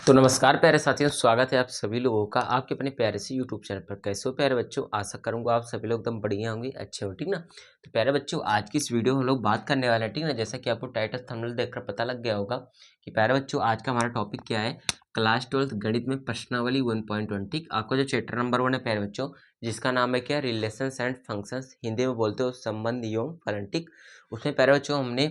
तो नमस्कार प्यारे साथियों, स्वागत है आप सभी लोगों का आपके अपने प्यारे से यूट्यूब चैनल पर। कैसे हो प्यारे बच्चों? आशा करूंगा आप सभी लोग एकदम बढ़िया होंगे, अच्छे हो, ठीक ना। तो प्यारे बच्चों, आज की इस वीडियो में हम लोग बात करने वाले हैं, ठीक ना। जैसा कि आपको टाइटल थंबनेल देखकर पता लग गया होगा कि प्यारे बच्चों आज का हमारा टॉपिक क्या है। क्लास 12 गणित में प्रश्नावली 1.1, ठीक। आपको जो चैप्टर नंबर 1 है प्यारे बच्चों, जिसका नाम है क्या, रिलेशंस एंड फंक्शंस, हिंदी में बोलते हो संबंध एवं फलन, ठीक। उसमें प्यारे बच्चों हमने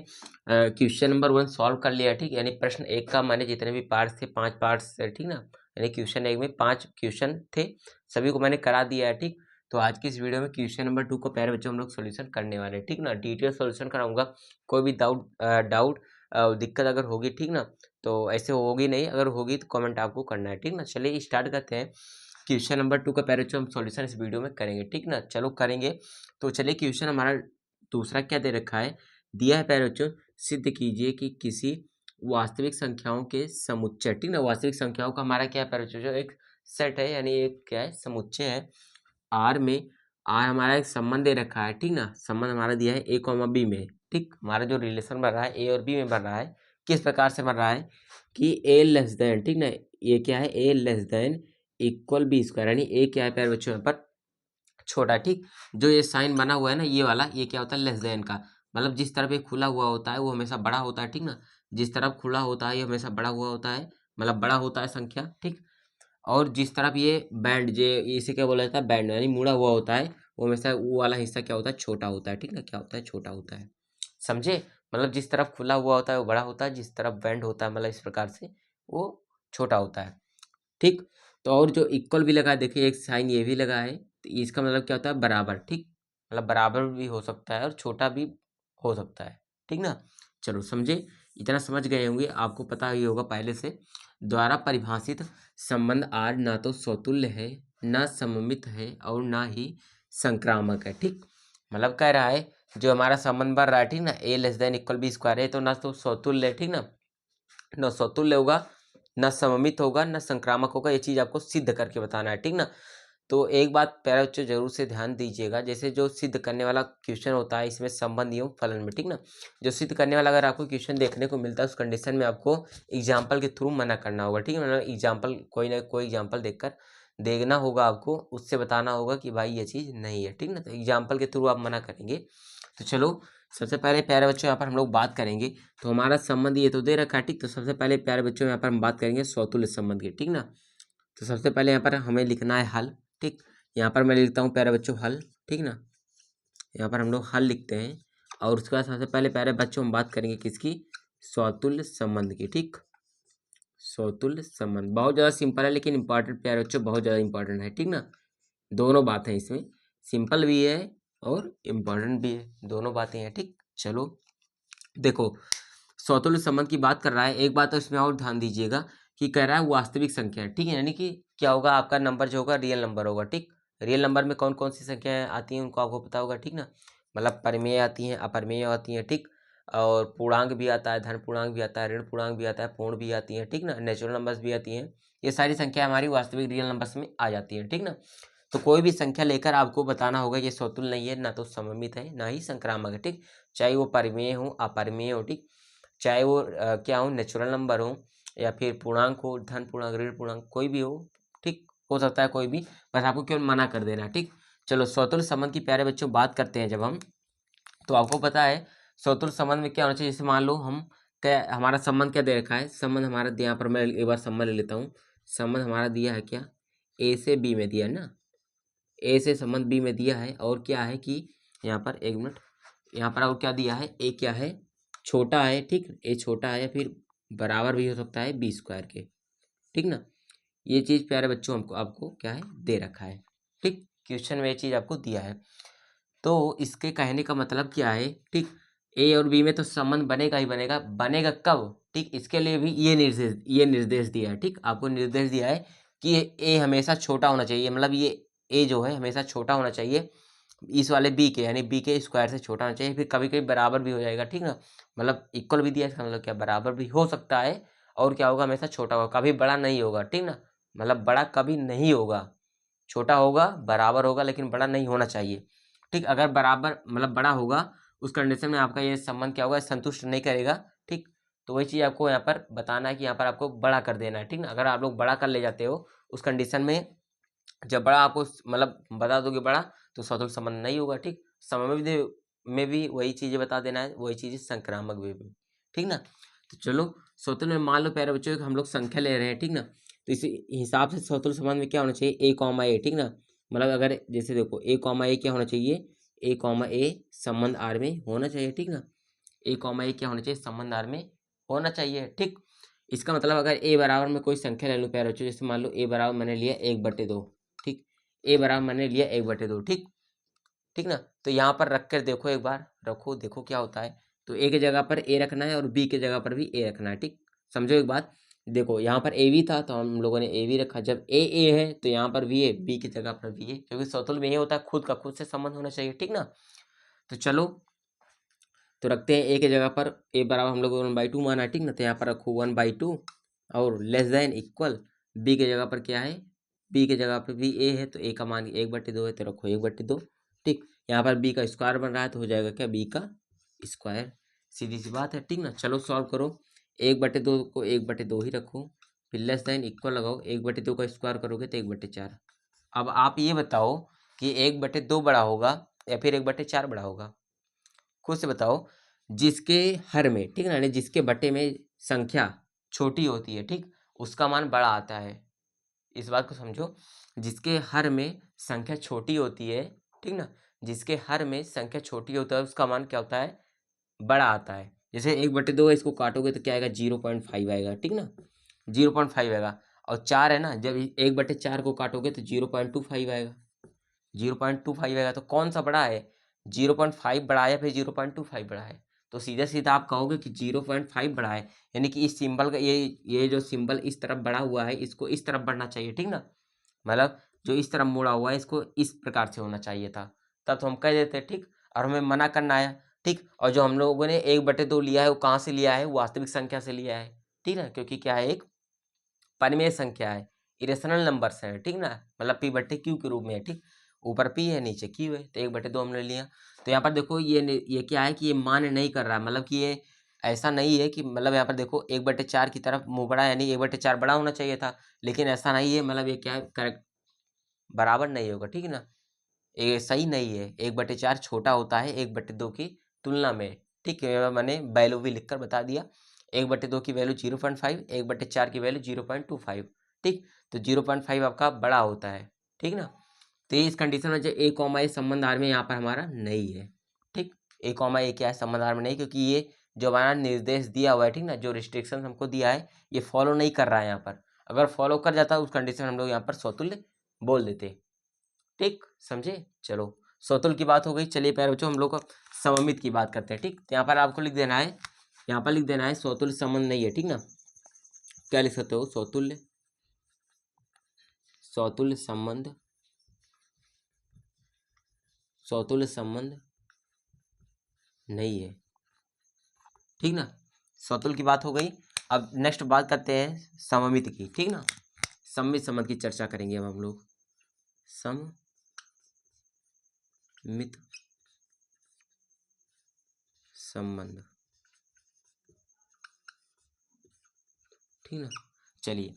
क्वेश्चन नंबर 1 सॉल्व कर लिया, ठीक। यानी प्रश्न 1 का मैंने जितने भी पार्ट्स थे 5 पार्ट्स थे, ठीक ना। यानी क्वेश्चन 1 में 5 क्वेश्चन थे, सभी को मैंने करा दिया है, ठीक। तो आज की इस वीडियो में क्वेश्चन नंबर 2 को प्यारे बच्चों हम लोग सोल्यूशन करने वाले हैं, ठीक ना। डिटेल सोल्यूशन कराऊंगा। कोई भी डाउट दिक्कत अगर होगी, ठीक ना, तो ऐसे होगी नहीं, अगर होगी तो कमेंट आपको करना है, ठीक ना। चलिए स्टार्ट करते हैं। क्वेश्चन नंबर 2 का प्यारे बच्चों हम सोल्यूशन इस वीडियो में करेंगे, ठीक ना। चलो करेंगे। तो चलिए क्वेश्चन हमारा दूसरा क्या दे रखा है, दिया है प्यारे बच्चों, सिद्ध कीजिए कि किसी वास्तविक संख्याओं के समुच्चय, ठीक ना। वास्तविक संख्याओं का हमारा क्या है प्यारे बच्चों, जो एक सेट है, यानी एक क्या है, समुच्चय है। आर में आर हमारा एक संबंध दे रखा है, ठीक ना। संबंध हमारा दिया है ए कॉमा बी में, ठीक। हमारा जो रिलेशन बन रहा है ए और बी में बन रहा है, किस प्रकार से बन रहा है कि ए लेस देन, ठीक ना। ये क्या है, A less than equal B square, यानी ए क्या है प्यारे बच्चों यहाँ पर छोटा, ठीक। जो ये साइन बना हुआ है ना, ये वाला, ये क्या होता है, लेस देन का मतलब जिस तरफ ये खुला हुआ होता है वो हमेशा बड़ा होता है, ठीक ना। जिस तरफ खुला होता है ये हमेशा बड़ा हुआ होता है, मतलब बड़ा होता है संख्या, ठीक। और जिस तरफ ये बैंड, जे इसे क्या बोला जाता है, बैंड, यानी मुड़ा हुआ होता है, वो हमेशा वो वाला हिस्सा क्या होता है, छोटा होता है, ठीक ना। क्या होता है, छोटा होता है, समझे। मतलब जिस तरफ खुला हुआ होता है वो बड़ा होता है, जिस तरफ बैंड होता है मतलब इस प्रकार से वो छोटा होता है, ठीक। तो और जो इक्वल भी लगा है, देखिए एक साइन ये भी लगा है, तो इसका मतलब क्या होता है, बराबर, ठीक। मतलब बराबर भी हो सकता है और छोटा भी हो सकता है, ठीक ना। चलो समझे, इतना समझ गए होंगे, आपको पता ही होगा पहले से। द्वारा परिभाषित संबंध आर ना तो स्वतुल्य है, ना सममित है और ना ही संक्रामक है, ठीक। मतलब कह रहा है जो हमारा संबंध बन रहा है, ठीक ना, A less than equal B square है, तो ना तो स्वतुल्य है, ठीक ना, न स्वतुल्य होगा, न सममित होगा, न संक्रामक होगा। ये चीज़ आपको सिद्ध करके बताना है, ठीक ना। तो एक बात प्यारे बच्चों जरूर से ध्यान दीजिएगा, जैसे जो सिद्ध करने वाला क्वेश्चन होता है इसमें संबंध एवं फलन में, ठीक ना। जो सिद्ध करने वाला अगर आपको क्वेश्चन देखने को मिलता है उस कंडीशन में आपको एग्जाम्पल के थ्रू मना करना होगा, ठीक है। मतलब एग्जाम्पल, कोई ना कोई एग्जाम्पल देखकर देखना होगा आपको, उससे बताना होगा कि भाई ये चीज़ नहीं है, ठीक ना। तो एग्जाम्पल के थ्रू आप मना करेंगे। तो चलो सबसे पहले प्यारे बच्चों यहाँ पर हम लोग बात करेंगे। तो हमारा संबंध ये तो दे रखा है, ठीक। तो सबसे पहले प्यारे बच्चों यहाँ पर हम बात करेंगे स्वतुल्य संबंध की, ठीक ना। तो सबसे पहले यहाँ पर हमें लिखना है हल, ठीक। यहाँ पर मैं लिखता हूँ प्यारे बच्चों हल, ठीक ना। यहाँ पर हम लोग हल लिखते हैं और उसके बाद सबसे पहले प्यारे बच्चों हम बात करेंगे किसकी, स्वतुल्य संबंध की, ठीक। स्वतुल्य संबंध बहुत ज़्यादा सिंपल है लेकिन इंपॉर्टेंट प्यारे बच्चों, बहुत ज़्यादा इंपॉर्टेंट है, ठीक ना। दोनों बातें हैं इसमें, सिंपल भी है और इम्पॉर्टेंट भी है, दोनों बातें हैं, ठीक। चलो देखो, स्वतुल्य संबंध की बात कर रहा है, एक बात तो इसमें और ध्यान दीजिएगा कि कह रहा है वास्तविक संख्या, ठीक है। यानी कि क्या होगा, आपका नंबर जो होगा रियल नंबर होगा, ठीक। रियल नंबर में कौन कौन सी संख्याएं आती हैं उनको आपको पता होगा, ठीक ना। मतलब परिमेय आती हैं, अपरिमेय आती हैं, ठीक। और पूर्णांक भी आता है, धन पूर्णांक भी आता है, ऋण पूर्णांक भी आता है, पूर्ण भी आती हैं, ठीक ना। नेचुरल नंबर्स भी आती हैं। ये सारी संख्या हमारी वास्तविक रियल नंबर्स में आ जाती हैं, ठीक ना। तो कोई भी संख्या लेकर आपको बताना होगा ये स्वतुल्य नहीं है, ना तो सममित है, ना ही संक्रामक है, ठीक। चाहे वो परिमेय हो, अपरिमेय हो, ठीक। चाहे वो क्या हो, नेचुरल नंबर हो या फिर पूर्णांक हो, धन पूर्णांक, ऋण पूर्णांक, कोई भी हो, ठीक। हो सकता है कोई भी, बस आपको केवल मना कर देना, ठीक। चलो स्वतुल्य संबंध की प्यारे बच्चों बात करते हैं जब हम, तो आपको पता है स्वतुल्य संबंध में क्या होना चाहिए। जैसे मान लो हम क्या, हमारा संबंध क्या दे रखा है, संबंध हमारा यहाँ पर मैं एक बार संबंध ले लेता हूँ। संबंध हमारा दिया है क्या, ए से बी में दिया है ना, ए से संबंध बी में दिया है, और क्या है कि यहाँ पर एक मिनट, यहाँ पर और क्या दिया है, ए क्या है, छोटा है, ठीक। ए छोटा है या फिर बराबर भी हो सकता है बी स्क्वायर के, ठीक ना। ये चीज़ प्यारे बच्चों हमको आपको क्या है दे रखा है, ठीक। क्वेश्चन में ये चीज़ आपको दिया है। तो इसके कहने का मतलब क्या है, ठीक। ए और बी में तो संबंध बनेगा ही बनेगा, बनेगा कब, ठीक। इसके लिए भी ये निर्देश दिया है, ठीक। आपको निर्देश दिया है कि ए हमेशा छोटा होना चाहिए, मतलब ये ए जो है हमेशा छोटा होना चाहिए इस वाले बी के, यानी बी के स्क्वायर से छोटा होना चाहिए। फिर कभी कभी बराबर भी हो जाएगा, ठीक ना। मतलब इक्वल भी दिया है, इसका मतलब क्या, बराबर भी हो सकता है। और क्या होगा, हमेशा छोटा होगा, कभी बड़ा नहीं होगा, ठीक ना। मतलब बड़ा कभी नहीं होगा, छोटा होगा, बराबर होगा, लेकिन बड़ा नहीं होना चाहिए, ठीक। अगर बराबर मतलब बड़ा होगा उस कंडीशन में आपका ये संबंध क्या होगा, संतुष्ट नहीं करेगा, ठीक। तो वही चीज़ आपको यहाँ पर बताना है कि यहाँ पर आपको बड़ा कर देना है, ठीक ना। अगर आप लोग बड़ा कर ले जाते हो उस कंडीशन में, जब बड़ा आपको मतलब बता दोगे बड़ा, तो स्वतुल्य संबंध नहीं होगा, ठीक। सममित में भी वही चीज़ें बता देना है, वही चीज़ें संक्रामक में भी, ठीक ना। तो चलो स्वतुल्य में मान लो प्यारे बच्चों हम लोग संख्या ले रहे हैं, ठीक ना। तो इसी हिसाब से स्वतुल्य संबंध में क्या होना चाहिए, ए कॉमा ए, ठीक ना। मतलब अगर जैसे देखो ए कॉमा ए क्या होना चाहिए, ए कॉमा ए संबंध आर में होना चाहिए, ठीक ना। ए कॉमा ए क्या होना चाहिए, संबंध आर में होना चाहिए, ठीक। इसका मतलब अगर ए बराबर में कोई संख्या ले लो प्यारे बच्चों, जैसे मान लो ए बराबर मैंने लिया 1/2, ठीक। ए बराबर मैंने लिया 1/2, ठीक, ठीक ना। तो यहाँ पर रख कर देखो, एक बार रखो, देखो क्या होता है। तो ए की जगह पर ए रखना है और बी की जगह पर भी ए रखना है, ठीक। समझो एक बात, देखो यहाँ पर ए भी था तो हम लोगों ने ए भी रखा, जब ए है तो यहाँ पर भी है, बी की जगह पर भी है, क्योंकि स्वतुल्य में ये होता है खुद का खुद से संबंध होना चाहिए, ठीक ना। तो चलो, तो रखते हैं ए की जगह पर ए बराबर हम लोग 1/2 माना, ठीक ना। तो यहाँ पर रखो 1/2 और लेस देन इक्वल बी की जगह पर क्या है, बी की जगह पर भी ए है तो ए का मान 1/2 है, तो रखो 1/2, ठीक। यहाँ पर बी का स्क्वायर बन रहा है तो हो जाएगा क्या, बी का स्क्वायर, सीधी सी बात है, ठीक ना। चलो सॉल्व करो, 1/2 को 1/2 ही रखो, फिर लेस देन इक्वल लगाओ, 1/2 का स्क्वायर करोगे तो 1/4। अब आप ये बताओ कि 1/2 बड़ा होगा या फिर 1/4 बड़ा होगा, खुद से बताओ। जिसके हर में, ठीक ना, यानी जिसके बटे में संख्या छोटी होती है, ठीक, उसका मान बड़ा आता है। इस बात को समझो, जिसके हर में संख्या छोटी होती है, ठीक ना, जिसके हर में संख्या छोटी होता है उसका मान क्या होता है, बड़ा आता है। जैसे 1/2 है, इसको काटोगे तो क्या आएगा, 0.5 आएगा, ठीक ना, 0.5 आएगा। और 4 है ना, जब 1/4 को काटोगे तो 0.25 आएगा, 0.25 आएगा। तो कौन सा बड़ा है, 0.5 बड़ा है या फिर 0.25 बड़ा है। तो सीधा सीधा आप कहोगे कि 0.5 बड़ा है, यानी कि इस सिंबल का ये जो सिंबल इस तरफ बढ़ा हुआ है, इसको इस तरफ बढ़ना चाहिए, ठीक ना। मतलब जो इस तरफ मुड़ा हुआ है इसको इस प्रकार से होना चाहिए था, तब तो हम कह देते, ठीक। और हमें मना करना है, ठीक। और जो हम लोगों ने 1/2 लिया है वो कहाँ से लिया है, वास्तविक संख्या से लिया है, ठीक ना, क्योंकि क्या है, एक परिमेय संख्या है, इरेशनल नंबर्स है, ठीक ना। मतलब p/q के रूप में है, ठीक। ऊपर p है नीचे q है, तो 1/2 हमने लिया। तो यहाँ पर देखो ये क्या है कि ये मान्य नहीं कर रहा है, मतलब कि ये ऐसा नहीं है कि, मतलब यहाँ पर देखो 1/4 की तरफ मुँह बढ़ा, यानी 1/4 बड़ा होना चाहिए था, लेकिन ऐसा नहीं है। मतलब ये क्या है, करेक्ट बराबर नहीं होगा, ठीक है ना, ये सही नहीं है। 1/4 छोटा होता है 1/2 की तुलना में, ठीक है। मैंने वैल्यू भी लिखकर बता दिया, 1/2 की वैल्यू 0.5, 1/4 की वैल्यू 0.25, ठीक। तो 0.5 आपका बड़ा होता है, ठीक ना। तो इस कंडीशन में जो ए कॉमा ए संबंध आर में यहाँ पर हमारा नहीं है, ठीक। ए कॉमा ए क्या है, संबंध आर में नहीं, क्योंकि ये जो हमारा निर्देश दिया हुआ है, ठीक ना, जो रिस्ट्रिक्शन हमको दिया है ये फॉलो नहीं कर रहा है यहाँ पर। अगर फॉलो कर जाता उस कंडीशन हम लोग यहाँ पर स्वतुल्य बोल देते, ठीक, समझे। चलो, स्वतुल्य की बात हो गई, चलिए प्यारे बच्चों हम लोग सममित की बात करते हैं, ठीक। तो यहाँ पर आपको लिख देना है, यहाँ पर लिख देना है स्वतुल्य संबंध नहीं है, ठीक ना। क्या लिख सकते हो, स्वतुल्य स्वतुल्य संबंध, स्वतुल्य संबंध नहीं है, ठीक ना। स्वतुल्य की बात हो गई। अब नेक्स्ट बात करते हैं सममित की, ठीक ना। सममित संबंध की चर्चा करेंगे अब हम लोग, सममित संबंध, ठीक ना। चलिए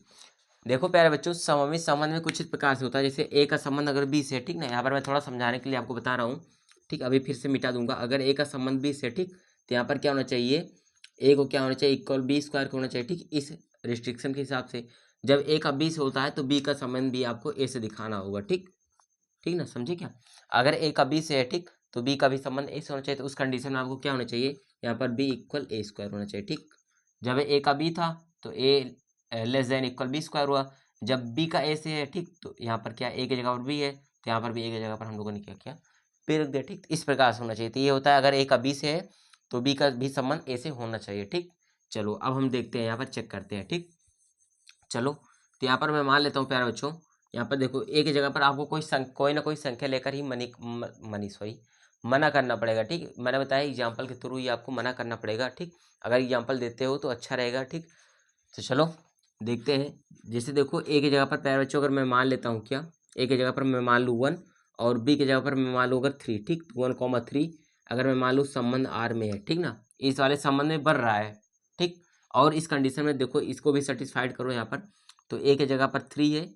देखो प्यारे बच्चों, सममित संबंध में कुछ इस प्रकार से होता है, जैसे ए का संबंध अगर बी से, ठीक ना, यहाँ पर मैं थोड़ा समझाने के लिए आपको बता रहा हूँ, ठीक। अभी फिर से मिटा दूंगा, अगर ए का संबंध बी से, ठीक, तो यहाँ पर क्या होना चाहिए, ए को क्या होना चाहिए, इक्वल बी स्क्वायर को होना चाहिए, ठीक। इस रिस्ट्रिक्शन के हिसाब से जब ए का बी से होता है तो बी का संबंध भी आपको ए से दिखाना होगा, ठीक, ठीक ना, समझे क्या। अगर ए का बी से है, ठीक, तो बी का भी संबंध ए से होना चाहिए, तो उस कंडीशन में आपको क्या होना चाहिए, यहाँ पर बी इक्वल ए स्क्वायर होना चाहिए, ठीक। जब ए का बी था तो A less than equal B square हुआ, जब बी का ए से है, ठीक, तो यहाँ पर क्या ए की जगह पर बी है, तो यहाँ पर भी ए की जगह पर हम लोगों ने क्या किया, पे रख दिया, ठीक। इस प्रकार से होना चाहिए। तो ये होता है अगर ए का बी से है तो बी का भी संबंध ए से होना चाहिए, ठीक। चलो अब हम देखते हैं, यहाँ पर चेक करते हैं, ठीक। चलो, तो यहाँ पर मैं मान लेता हूँ प्यारे बच्चों, यहाँ पर देखो ए की जगह पर आपको कोई ना कोई संख्या लेकर ही मना करना पड़ेगा, ठीक। मैंने बताया एग्जाम्पल के थ्रू ही आपको मना करना पड़ेगा, ठीक। अगर एग्जाम्पल देते हो तो अच्छा रहेगा, ठीक। तो चलो देखते हैं, जैसे देखो ए की जगह पर प्यारे बच्चों अगर मैं मान लेता हूँ, क्या ए की जगह पर मैं मान लूँ 1 और बी की जगह पर मैं मान लूँ अगर 3, ठीक, 1,3 अगर मैं मान लूँ संबंध आर में है, ठीक ना, इस वाले संबंध में बढ़ रहा है, ठीक। और इस कंडीशन में देखो इसको भी सेटिस्फाइड करो यहाँ पर, तो ए की जगह पर 3 है,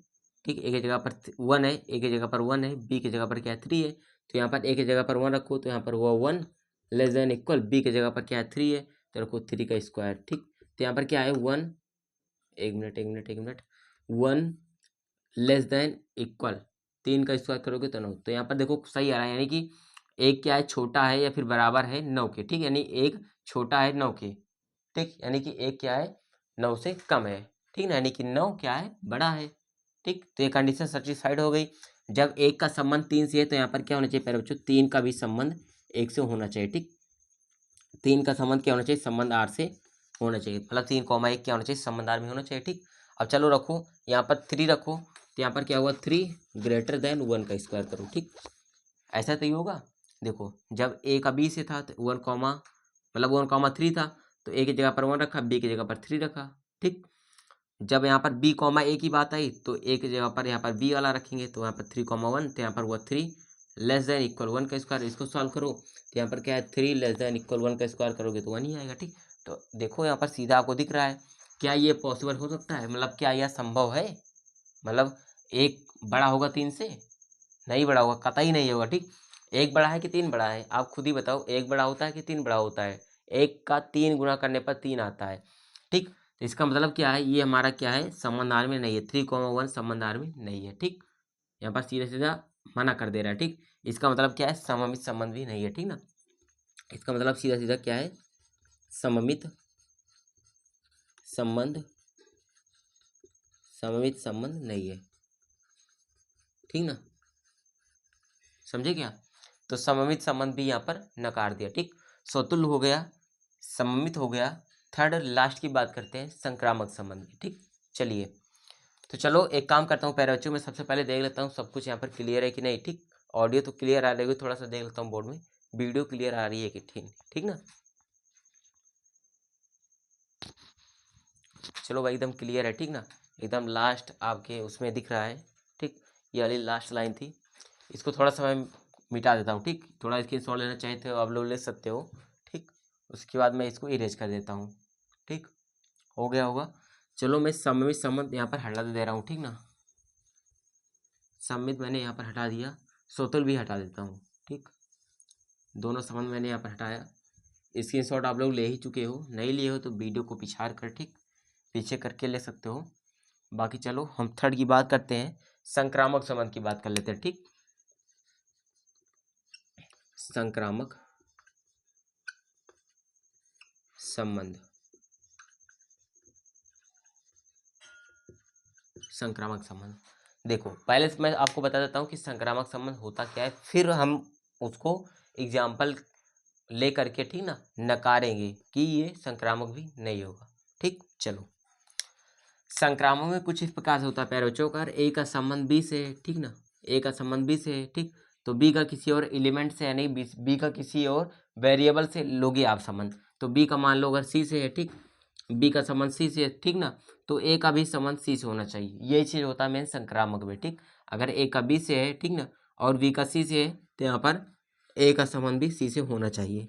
ठीक, ए की जगह पर 1 है, ए की जगह पर 1 है, बी की जगह पर क्या है 3 है, तो यहाँ पर ए की जगह पर 1 रखो, तो यहाँ पर वो 1 लेस देन इक्वल, बी की जगह पर क्या है 3 है, तो रखो 3 का स्क्वायर, ठीक। तो यहाँ पर क्या है 1, एक मिनट 1 लेस देन इक्वल 3 का स्क्वायर करोगे तो 9, तो यहाँ पर देखो सही आ रहा है, यानी कि एक क्या है छोटा है या फिर बराबर है 9 के, ठीक, यानी एक छोटा है 9 के, ठीक, यानी कि एक क्या है 9 से कम है, ठीक ना, यानी कि 9 क्या है बड़ा है, ठीक। तो ये कंडीशन सेटिस्फाइड हो गई। जब एक का संबंध 3 से है तो यहाँ पर क्या होना चाहिए प्यारे बच्चों, 3 का भी संबंध 1 से होना चाहिए, ठीक। 3 का संबंध क्या होना चाहिए, संबंध R से होना चाहिए, मतलब 3,1 क्या होना चाहिए, संबंध R में होना चाहिए, ठीक। अब चलो रखो यहाँ पर 3 रखो, तो यहाँ पर क्या हुआ 3 ग्रेटर देन 1 का स्क्वायर करो, ठीक। ऐसा तो ही होगा। देखो जब ए का बी से था तो 1 कॉमा मतलब 1,3 था, तो ए की जगह पर 1 रखा, बी की जगह पर 3 रखा, ठीक। जब यहाँ पर बी कॉमा ए की बात आई तो ए की जगह पर यहाँ पर बी वाला रखेंगे, तो यहाँ पर 3,1, तो यहाँ पर हुआ 3 लेस देन इक्वल 1 का स्क्वायर, इसको सॉल्व करो, तो यहाँ पर क्या है 3 लेस देन इक्वल 1 का स्क्वायर करोगे तो 1 ही आएगा, ठीक। तो देखो यहाँ पर सीधा आपको दिख रहा है, क्या ये पॉसिबल हो सकता है, मतलब क्या यह संभव है, मतलब एक बड़ा होगा 3 से, नहीं बड़ा होगा, कतई नहीं होगा, ठीक। एक बड़ा है कि 3 बड़ा है, आप खुद ही बताओ, एक बड़ा होता है कि 3 बड़ा होता है, एक का 3 गुना करने पर 3 आता है, ठीक। तो इसका मतलब क्या है, ये हमारा क्या है संबंध में नहीं है, 3,1 संबंध में नहीं है, ठीक। यहाँ पर सीधा सीधा मना कर दे रहा है, ठीक। इसका मतलब क्या है सममित संबंध भी नहीं है, ठीक ना। इसका मतलब सीधा सीधा क्या है सममित संबंध, सममित संबंध नहीं है, ठीक ना, समझे क्या। तो सममित संबंध भी यहाँ पर नकार दिया, ठीक। स्वतुल्य हो गया, सममित हो गया, थर्ड लास्ट की बात करते हैं संक्रामक संबंध की, ठीक। चलिए तो चलो एक काम करता हूँ प्यारे बच्चों, मैं सबसे पहले देख लेता हूँ सब कुछ यहाँ पर क्लियर है कि नहीं, ठीक। ऑडियो तो क्लियर आ रही है, थोड़ा सा देख लेता हूँ बोर्ड में वीडियो क्लियर आ रही है कि ठीक, ठीक ना। चलो भाई एकदम क्लियर है, ठीक ना, एकदम लास्ट आपके उसमें दिख रहा है, ठीक। ये वाली लास्ट लाइन थी, इसको थोड़ा सा मैं मिटा देता हूँ, ठीक। थोड़ा स्क्रीनशॉट लेना चाहते हो आप लोग ले सकते हो, ठीक। उसके बाद मैं इसको इरेज कर देता हूँ, ठीक, हो गया होगा। चलो मैं सममित संबंध यहाँ पर हटा दे रहा हूँ, ठीक ना, सममित मैंने यहाँ पर हटा दिया, स्वतुल्य भी हटा देता हूँ, ठीक। दोनों संबंध मैंने यहाँ पर हटाया, स्क्रीनशॉट आप लोग ले ही चुके हो, नहीं लिए हो तो वीडियो को पिछाड़ कर, ठीक, पीछे करके ले सकते हो। बाकी चलो हम थर्ड की बात करते हैं, संक्रामक संबंध की बात कर लेते हैं, ठीक। संक्रामक संबंध, संक्रामक संबंध देखो पहले से मैं आपको बता देता हूँ कि संक्रामक संबंध होता क्या है, फिर हम उसको एग्जाम्पल ले करके, ठीक ना, नकारेंगे कि ये संक्रामक भी नहीं होगा, ठीक। चलो संक्रामक में कुछ इस प्रकार से होता है प्यारे बच्चों, अगर ए का संबंध बी से है, ठीक ना, ए का संबंध बी से है, ठीक, तो बी का किसी और एलिमेंट से, यानी बी का किसी और वेरिएबल से लोगे आप संबंध, तो बी का मान लो अगर सी से है, ठीक, बी का संबंध सी से है, ठीक ना, तो ए का भी संबंध सी से होना चाहिए, ये चीज़ होता है मेन संक्रामक में, ठीक। अगर ए का बी से है, ठीक ना, और बी का सी से है, तो यहाँ पर ए का संबंध भी सी से होना चाहिए,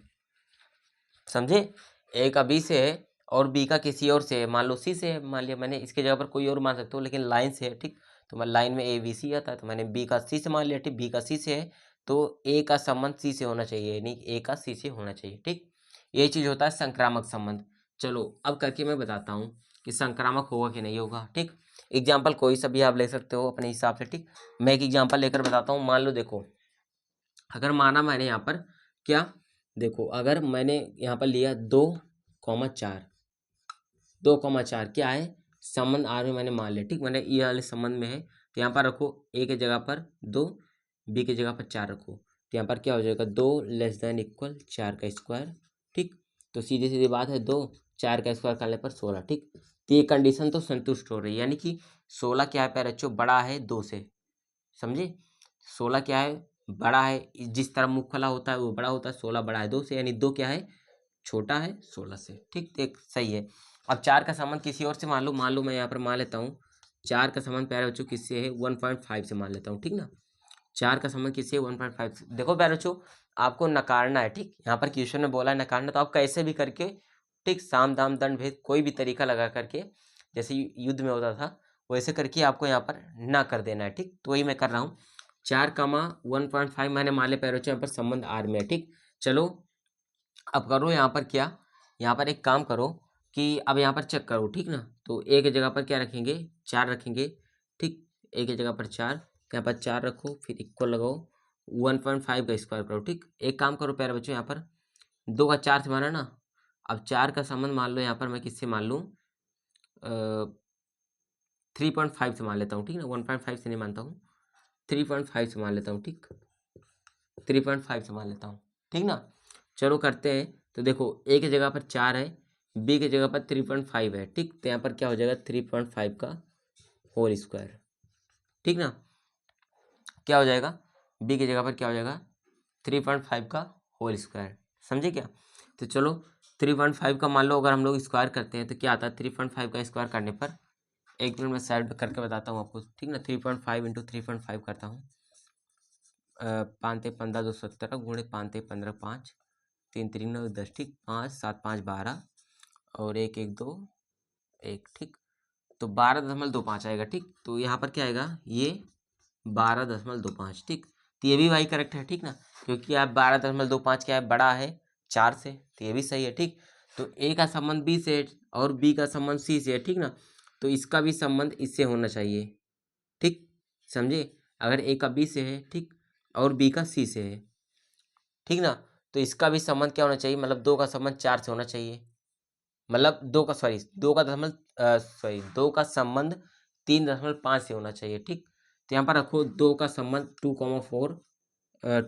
समझे। ए का बी से है और बी का किसी और से है, मान लो सी से है, मान लिया मैंने, इसके जगह पर कोई और मान सकते हो, लेकिन लाइन से है, ठीक, तो मैं लाइन में ए बी सी आता है, तो मैंने बी का सी से मान लिया, ठीक, बी का सी से है, तो ए का संबंध सी से होना चाहिए, यानी ए का सी से होना चाहिए, ठीक। ये चीज़ होता है संक्रामक संबंध। चलो अब करके मैं बताता हूँ कि संक्रामक होगा कि नहीं होगा, ठीक। एग्जाम्पल कोई सा भी आप ले सकते हो अपने हिसाब से, ठीक। मैं एक एग्जाम्पल लेकर बताता हूँ, मान लो देखो, अगर माना मैंने यहाँ पर क्या, देखो अगर मैंने यहाँ पर लिया 2,4, 2,4 क्या है संबंध आर में मैंने मान लिया, ठीक, मैंने ये वाले संबंध में है, तो यहाँ पर रखो ए के जगह पर 2, बी के जगह पर 4 रखो, तो यहाँ पर क्या हो जाएगा 2 लेस देन इक्वल 4 का स्क्वायर, ठीक। तो सीधी सीधी बात है 2 4 का स्क्वायर करने पर 16, ठीक। तो ये कंडीशन तो संतुष्ट हो रही है, यानी कि 16 क्या है प्यारे बच्चों, बड़ा है 2 से, समझे। 16 क्या है बड़ा है, जिस तरह मुखला होता है वो बड़ा होता है, 16 बड़ा है 2 से, यानी 2 क्या है छोटा है 16 से, ठीक, एक सही है। अब 4 का संबंध किसी और से मान लो मैं यहाँ पर मान लेता हूँ, 4 का संबंध प्यारे बच्चों किससे है 1.5 से मान लेता हूँ, ठीक ना। 4 का संबंध किससे 1.5 से, देखो प्यारे बच्चों आपको नकारना है, ठीक, यहाँ पर क्वेश्चन में बोला है नकारना, तो आप कैसे भी करके ठीक, साम दाम दंड भेद कोई भी तरीका लगा करके जैसे युद्ध में होता था वैसे करके आपको यहाँ पर ना कर देना है। ठीक, तो वही मैं कर रहा हूँ। 4,1.5 मैंने मान लिया पैर बच्चों यहाँ पर संबंध आर में है। ठीक, चलो अब करो यहाँ पर क्या, यहाँ पर एक काम करो कि अब यहाँ पर चेक करो। ठीक ना, तो एक जगह पर क्या रखेंगे, 4 रखेंगे। ठीक, एक ही जगह पर 4, यहाँ पर 4 रखो, फिर इक्वल लगाओ, 1.5 का स्क्वायर करो। ठीक, एक काम करो प्यारे बच्चों, यहाँ पर 2 का 4 से माना ना, अब 4 का संबंध मान लो यहाँ पर मैं किससे मान लूँ, 3.5 से मान लेता हूँ। ठीक ना, 1.5 से नहीं मानता हूँ, 3.5 से मान लेता हूँ। ठीक, 3.5 से मान लेता हूँ। ठीक ना, चलो करते हैं। तो देखो ए की जगह पर 4 है, बी की जगह पर 3.5 है। ठीक, तो यहाँ पर क्या हो जाएगा 3.5 का होल स्क्वायर। ठीक ना, क्या हो जाएगा, बी की जगह पर क्या हो जाएगा 3.5 का होल स्क्वायर। समझे क्या, तो चलो 3.5 का मान लो अगर हम लोग स्क्वायर करते हैं तो क्या आता है, 3.5 का स्क्वायर करने पर, एक मिनट में साइड करके बताता हूँ आपको। ठीक ना, 3.5 इंटू 3.5 करता हूँ, 5 ते 15 217 गुणे 5 ते 15 5 3 3 9 10। ठीक, 5 7 5 12 और 1 1 2 1। ठीक, तो 12.25 आएगा। ठीक, तो यहाँ पर क्या आएगा, ये 12.25। ठीक, तो ये भी वाई करेक्ट है। ठीक ना, क्योंकि आप 12.25 क्या है, बड़ा है 4 से, तो ये भी सही है। ठीक, तो ए का संबंध बी से और बी का संबंध सी से है। ठीक ना, तो इसका भी संबंध इससे होना चाहिए। ठीक, समझे, अगर ए का बी से है, ठीक, और बी का सी से है, ठीक ना, तो इसका भी संबंध क्या होना चाहिए, मतलब 2 का संबंध 4 से होना चाहिए, मतलब 2 का सॉरी 2 का संबंध 3.5 से होना चाहिए। ठीक, तो यहाँ पर रखो 2 का संबंध 2,4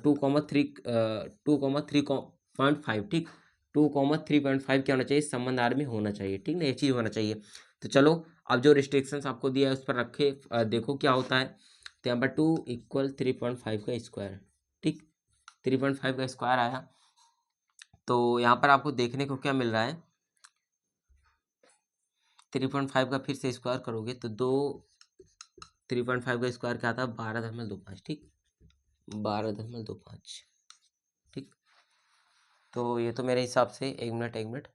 2,3.5। ठीक, 2,3.5 क्या होना चाहिए, संबंध आर में होना चाहिए। ठीक ना, ये चीज़ होना चाहिए। तो चलो अब जो रिस्ट्रिक्शंस आपको दिया है उस पर रखे, देखो क्या होता है। तो यहाँ पर 2 = 3.5 का स्क्वायर। ठीक, 3.5 का स्क्वायर आया, तो यहाँ पर आपको देखने को क्या मिल रहा है, 3.5 का फिर से स्क्वायर करोगे तो 3.5 का स्क्वायर क्या आता है, 12.25। ठीक, 12.25। ठीक, तो ये तो मेरे हिसाब से, एक मिनट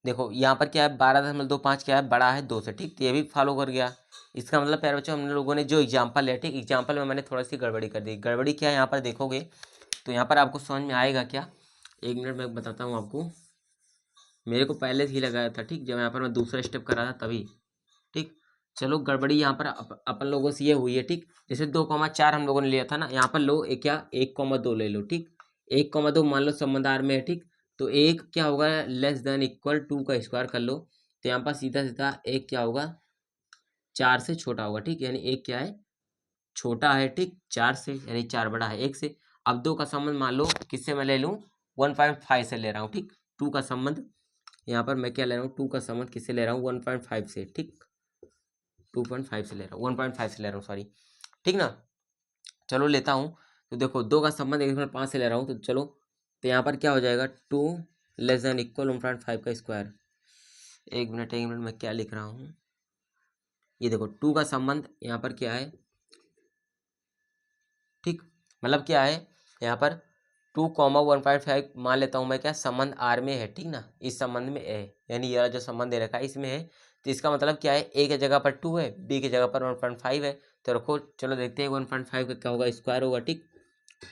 देखो यहाँ पर क्या है, 12.25 क्या है, बड़ा है 2 से। ठीक, तो ये भी फॉलो कर गया। इसका मतलब प्यारे बच्चों हम लोगों ने जो एग्जाम्पल लिया, ठीक, एग्जाम्पल में मैंने थोड़ी सी गड़बड़ी कर दी। गड़बड़ी क्या है यहाँ पर देखोगे तो यहाँ पर आपको समझ में आएगा क्या, एक मिनट मैं बताता हूँ आपको। मेरे को पहले से ही लगाया था, ठीक, जब यहाँ पर मैं दूसरा स्टेप कर रहा था तभी। ठीक, चलो गड़बड़ी यहाँ पर अपन लोगों से ये हुई है। ठीक, जैसे 2,4 हम लोगों ने लिया था ना, यहाँ पर लो एक क्या 1,2 ले लो। ठीक, 1,2 मान लो संबंधार में है। ठीक, तो एक क्या होगा, लेस देन इक्वल 2 का स्क्वायर कर लो, तो यहाँ पर सीधा सीधा एक क्या होगा, 4 से छोटा होगा। ठीक, यानी एक क्या है, छोटा है। ठीक, 4 से, यानी 4 बड़ा है 1 से। अब 2 का संबंध मान लो किससे मैं ले लूँ, 1.5 से ले रहा हूँ। ठीक, 2 का संबंध यहाँ पर मैं क्या ले रहा हूँ, 2 का संबंध किससे ले रहा हूँ, 1.5 से। ठीक, 2.5 से ले रहा हूँ, 1.5 से ले रहा हूँ, सॉरी। ठीक ना, चलो लेता हूँ। तो देखो 2 का संबंध 1.5 से ले रहा हूँ, तो चलो, तो यहाँ पर क्या हो जाएगा, 2 < 1.5 का स्क्वायर। एक मिनट मैं क्या लिख रहा हूँ, ये देखो 2 का संबंध यहाँ पर क्या है। ठीक, मतलब क्या है यहाँ पर 2,1.5 मान लेता हूँ मैं, क्या संबंध आर में है। ठीक ना, इस संबंध में है, यानी यह जो संबंध दे रखा है इसमें है। तो इसका मतलब क्या है, ए की जगह पर 2 है, बी की जगह पर 1.5 है। तो रखो, चलो देखते हैं 1.5 का क्या होगा, स्क्वायर होगा। ठीक,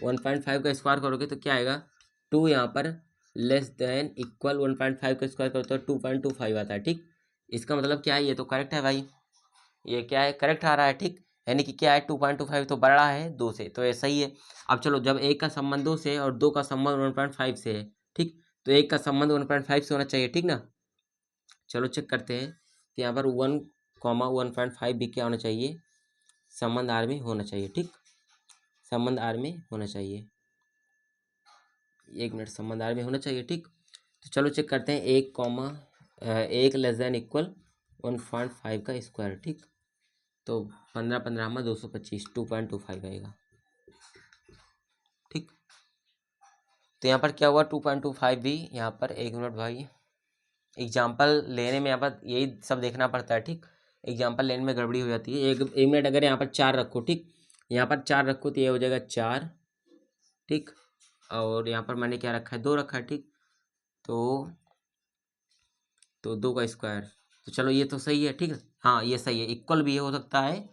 1.5 का स्क्वायर करोगे तो क्या आएगा, 2 यहाँ पर लेस देन इक्वल 1.5 का स्क्वायर करो तो 2.25 आता है। ठीक, इसका मतलब क्या है, ये तो करेक्ट है भाई, ये क्या है, करेक्ट आ रहा है। ठीक, यानी कि क्या है, 2.25 तो बड़ा है 2 से, तो ये सही है। अब चलो, जब एक का संबंध 2 से और 2 का संबंध 1.5 से है, ठीक, तो एक का संबंध 1.5 से होना चाहिए। ठीक ना, चलो चेक करते हैं। तो यहाँ पर 1,1.5 भी क्या होना चाहिए, संबंध आर में होना चाहिए। ठीक, संबंध आर में होना चाहिए, एक मिनट, संबंध आर में होना चाहिए। ठीक, तो चलो चेक करते हैं, 1 लेस देन इक्वल 1.5 का स्क्वायर। ठीक, तो 15 15 में 225, 2.25 आएगा। ठीक, तो यहाँ पर क्या हुआ, 2.25 भी यहाँ पर, एक मिनट भाई, एग्जाम्पल लेने में यहाँ पर यही सब देखना पड़ता है। ठीक, एग्जाम्पल लेने में गड़बड़ी हो जाती है। एक मिनट, अगर यहाँ पर 4 रखो, ठीक, यहाँ पर 4 रखो तो ये हो जाएगा 4। ठीक, और यहाँ पर मैंने क्या रखा है, 2 रखा है। ठीक, तो तो 2 का स्क्वायर, तो चलो ये तो सही है, ठीक है। हाँ ये सही है, इक्वल भी हो सकता है,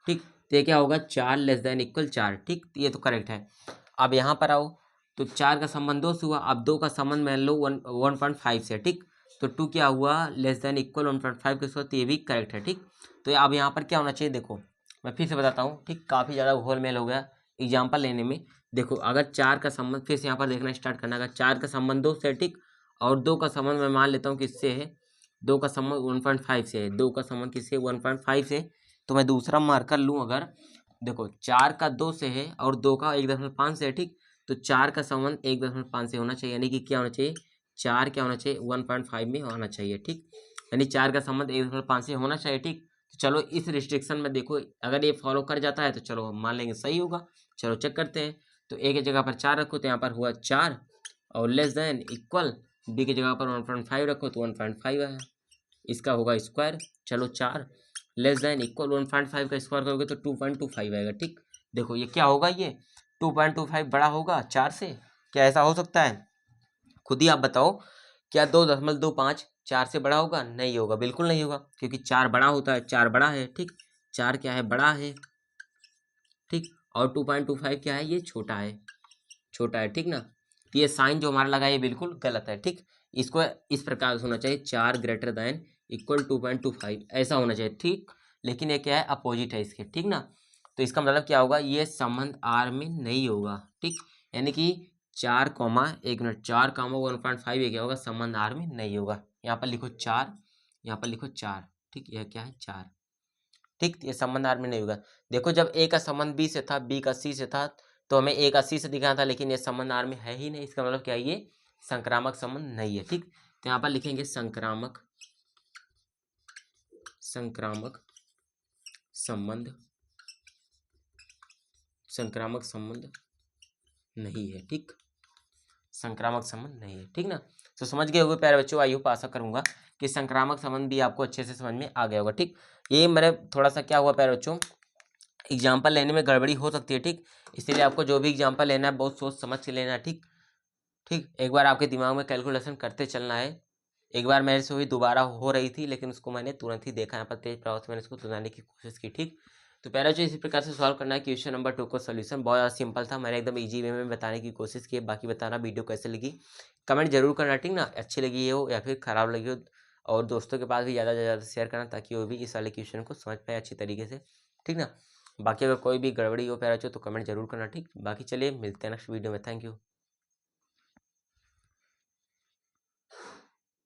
ठीक। तो ये क्या होगा, 4 लेस देन इक्वल 4, ठीक, ये तो करेक्ट है। अब यहाँ पर आओ, तो 4 का संबंध 2 से हुआ, अब 2 का संबंध मान लो 1.5 से, ठीक। तो 2 क्या हुआ, लेस देन इक्वल 1.5 के साथ, तो ये भी करेक्ट है, ठीक। तो अब यहाँ पर क्या होना चाहिए, देखो मैं फिर से बताता हूँ, ठीक। काफ़ी ज़्यादा घोलमेल हो गया एग्जाम्पल लेने में। देखो अगर 4 का संबंध, फिर से यहाँ पर देखना स्टार्ट करना, अगर 4 का संबंध 2 से, ठीक, और 2 का संबंध मैं मान लेता हूँ किससे है, 2 का संबंध 1.5 से है, 2 का संबंध किससे 1.5 से, तो मैं दूसरा मार्कर लूँ अगर, देखो 4 का 2 से है और 2 का 1.5 से है, ठीक। तो 4 का संबंध 1.5 से होना चाहिए, यानी कि क्या होना चाहिए, 4 क्या होना चाहिए 1.5 में होना चाहिए, ठीक। यानी 4 का संबंध 1.5 से होना चाहिए, ठीक। तो चलो इस रिस्ट्रिक्शन में देखो, अगर ये फॉलो कर जाता है तो चलो हम मान लेंगे सही होगा। चलो चेक करते हैं। तो ए की जगह पर 4 रखो तो यहाँ पर हुआ 4, और लेस देन इक्वल बी की जगह पर 1.5 रखो तो 1.5 है, इसका होगा स्क्वायर। चलो 4 लेस देन इक्वल 1.5 का स्क्वायर करोगे तो 2.25 आएगा, ठीक। देखो ये क्या होगा, ये 2.25 बड़ा होगा 4 से, क्या ऐसा हो सकता है, खुद ही आप बताओ। क्या 2.25 4 से बड़ा होगा, नहीं होगा, बिल्कुल नहीं होगा, क्योंकि 4 बड़ा होता है, 4 बड़ा है, ठीक। 4 क्या है, बड़ा है, ठीक। और 2.25 क्या है, ये छोटा है, छोटा है, ठीक ना। तो ये साइन जो हमारा लगा ये बिल्कुल गलत है, ठीक। इसको इस प्रकार से होना चाहिए, 4 ग्रेटर देन इक्वल 2.25 ऐसा होना चाहिए, ठीक। लेकिन ये क्या है, अपोजिट है इसके, ठीक ना। तो इसका मतलब क्या होगा, ये संबंध आर में नहीं होगा, ठीक। यानी कि 4,1.5 ये क्या होगा, संबंध आर में नहीं होगा। यहाँ पर लिखो 4, यहाँ पर लिखो 4, ठीक। यह क्या है 4, ठीक। ये संबंध आर में नहीं होगा। देखो जब ए का संबंध बी से था, बी का सी से था, तो हमें ए का सी से दिखाना था, लेकिन ये संबंध आर में है ही नहीं, इसका मतलब क्या है, ये संक्रामक संबंध नहीं है, ठीक। तो यहाँ पर लिखेंगे संक्रामक, संक्रामक संबंध, संक्रामक संबंध नहीं है, ठीक। संक्रामक संबंध नहीं है, ठीक ना। तो समझ गए होंगे प्यारे बच्चों, आई होप आशा करूंगा कि संक्रामक संबंध भी आपको अच्छे से समझ में आ गया होगा, ठीक। ये मेरे थोड़ा सा क्या हुआ प्यारे बच्चों, एग्जाम्पल लेने में गड़बड़ी हो सकती है, ठीक। इसीलिए आपको जो भी एग्जाम्पल लेना है बहुत सोच समझ के लेना है, ठीक। ठीक, एक बार आपके दिमाग में कैलकुलेशन करते चलना है। एक बार मेरे से हुई, दोबारा हो रही थी, लेकिन उसको मैंने तुरंत ही देखा, यहाँ पर तेज प्रभाव से मैंने इसको सुधारने की कोशिश की, ठीक। तो पहला जो इसी प्रकार से सॉल्व करना है, क्वेश्चन नंबर 2 को सोल्यूशन बहुत ज़्यादा सिंपल था, मैंने एकदम इजी वे में बताने की कोशिश की। बाकी बताना वीडियो कैसे लगी, कमेंट जरूर करना, ठीक ना। अच्छी लगी हो या फिर ख़राब लगी हो, और दोस्तों के पास भी ज़्यादा से ज़्यादा शेयर करना, ताकि वो भी इस वाले क्वेश्चन को समझ पाए अच्छी तरीके से, ठीक ना। बाकी अगर कोई भी गड़बड़ी हो प्यारा तो कमेंट जरूर करना, ठीक। बाकी चलिए मिलते हैं नेक्स्ट वीडियो में, थैंक यू।